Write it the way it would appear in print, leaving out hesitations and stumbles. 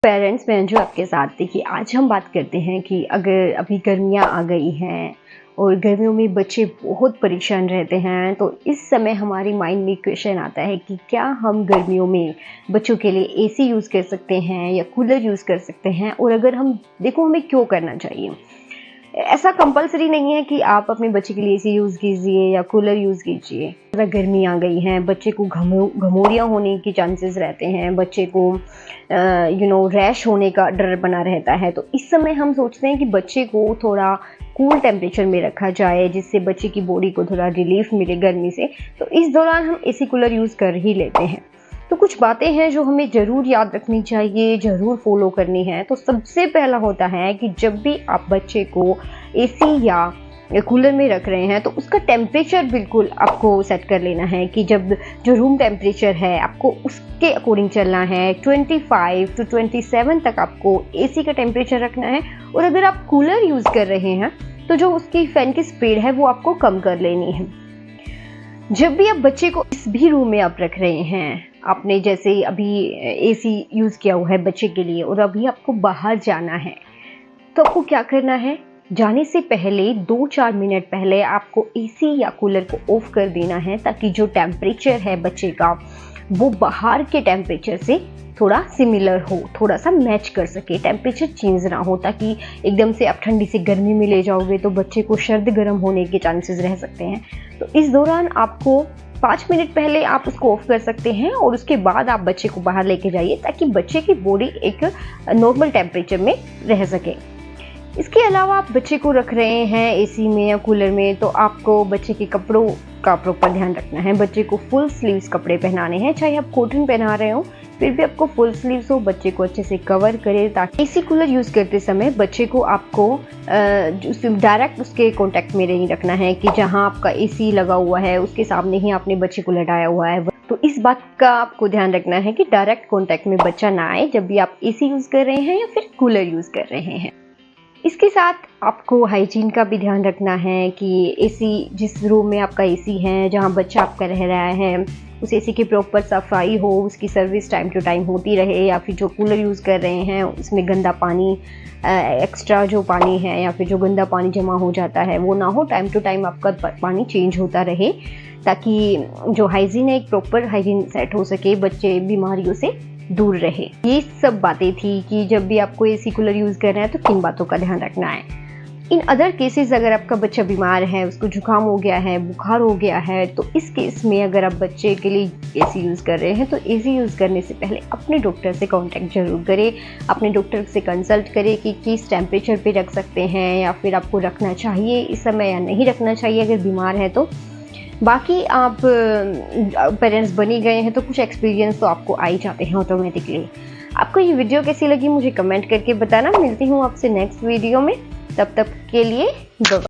Parents मैं अंजू आपके साथ। देखिए, आज हम बात करते हैं कि अगर अभी गर्मियाँ आ गई हैं और गर्मियों में बच्चे बहुत परेशान रहते हैं, तो इस समय हमारे माइंड में क्वेश्चन आता है कि क्या हम गर्मियों में बच्चों के लिए एसी यूज़ कर सकते हैं या कूलर यूज़ कर सकते हैं, और अगर हम देखो हमें क्यों करना चाहिए। ऐसा कंपलसरी नहीं है कि आप अपने बच्चे के लिए एसी यूज़ कीजिए या कूलर यूज़ कीजिए। अगर गर्मी आ गई है, बच्चे को घमौरियाँ होने के चांसेस रहते हैं, बच्चे को रैश होने का डर बना रहता है, तो इस समय हम सोचते हैं कि बच्चे को थोड़ा कूल टेम्परेचर में रखा जाए, जिससे बच्चे की बॉडी को थोड़ा रिलीफ मिले गर्मी से। तो इस दौरान हम एसी कूलर यूज़ कर ही लेते हैं। तो कुछ बातें हैं जो हमें ज़रूर याद रखनी चाहिए, ज़रूर फॉलो करनी है। तो सबसे पहला होता है कि जब भी आप बच्चे को एसी या कूलर में रख रहे हैं, तो उसका टेम्परेचर बिल्कुल आपको सेट कर लेना है कि जब जो रूम टेम्परेचर है आपको उसके अकॉर्डिंग चलना है। 25 to 27 तक आपको एसी का टेम्परेचर रखना है। और अगर आप कूलर यूज़ कर रहे हैं तो जो उसकी फ़ैन की स्पीड है वो आपको कम कर लेनी है। जब भी आप बच्चे को इस भी रूम में आप रख रहे हैं, आपने जैसे अभी एसी यूज़ किया हुआ है बच्चे के लिए और अभी आपको बाहर जाना है, तो आपको क्या करना है, जाने से पहले 2-4 मिनट पहले आपको एसी या कूलर को ऑफ कर देना है, ताकि जो टेम्परेचर है बच्चे का वो बाहर के टेम्परेचर से थोड़ा सिमिलर हो, थोड़ा सा मैच कर सके, टेम्परेचर चेंज ना हो। ताकि एकदम से आप ठंडी से गर्मी में ले जाओगे तो बच्चे को सर्द गर्म होने के चांसेस रह सकते हैं। तो इस दौरान आपको 5 मिनट पहले आप उसको ऑफ कर सकते हैं और उसके बाद आप बच्चे को बाहर लेके जाइए, ताकि बच्चे की बॉडी एक नॉर्मल टेम्परेचर में रह सके। इसके अलावा आप बच्चे को रख रहे हैं एसी में या कूलर में, तो आपको बच्चे के कपड़ों का प्रॉपर ध्यान रखना है। बच्चे को फुल स्लीव्स कपड़े पहनाने हैं, चाहे आप कॉटन पहना रहे हो फिर भी आपको फुल स्लीव्स हो, बच्चे को अच्छे से कवर करे। ताकि एसी कूलर यूज़ करते समय बच्चे को आपको डायरेक्ट उसके कांटेक्ट में नहीं रखना है कि जहां आपका एसी लगा हुआ है उसके सामने ही आपने बच्चे को लटाया हुआ है। तो इस बात का आपको ध्यान रखना है कि डायरेक्ट कांटेक्ट में बच्चा ना आए जब भी आप एसी यूज़ कर रहे हैं या फिर कूलर यूज़ कर रहे हैं। इसके साथ आपको हाइजीन का भी ध्यान रखना है कि एसी, जिस रूम में आपका एसी है, जहां बच्चा आपका रह रहा है, उस एसी की प्रॉपर सफाई हो, उसकी सर्विस टाइम टू टाइम होती रहे। या फिर जो कूलर यूज़ कर रहे हैं उसमें गंदा पानी, एक्स्ट्रा जो पानी है या फिर जो गंदा पानी जमा हो जाता है वो ना हो। टाइम टू टाइम आपका पानी चेंज होता रहे, ताकि जो हाइजीन है एक प्रॉपर हाइजीन सेट हो सके, बच्चे बीमारियों से दूर रहे। ये सब बातें थी कि जब भी आपको एसी कूलर यूज़ करना है तो किन बातों का ध्यान रखना है। इन अदर केसेस, अगर आपका बच्चा बीमार है, उसको जुकाम हो गया है, बुखार हो गया है, तो इस केस में अगर आप बच्चे के लिए एसी यूज़ कर रहे हैं तो एसी यूज़ करने से पहले अपने डॉक्टर से कांटेक्ट जरूर करें। अपने डॉक्टर से कंसल्ट करें कि किस टेम्परेचर पे रख सकते हैं या फिर आपको रखना चाहिए इस समय या नहीं रखना चाहिए अगर बीमार है तो। बाकी आप पेरेंट्स बनी गए हैं तो कुछ एक्सपीरियंस तो आपको आ ही जाते हैं ऑटोमेटिकली। आपको ये वीडियो कैसी लगी मुझे कमेंट करके बताना। मिलती हूँ आपसे नेक्स्ट वीडियो में, तब तक के लिए बाय।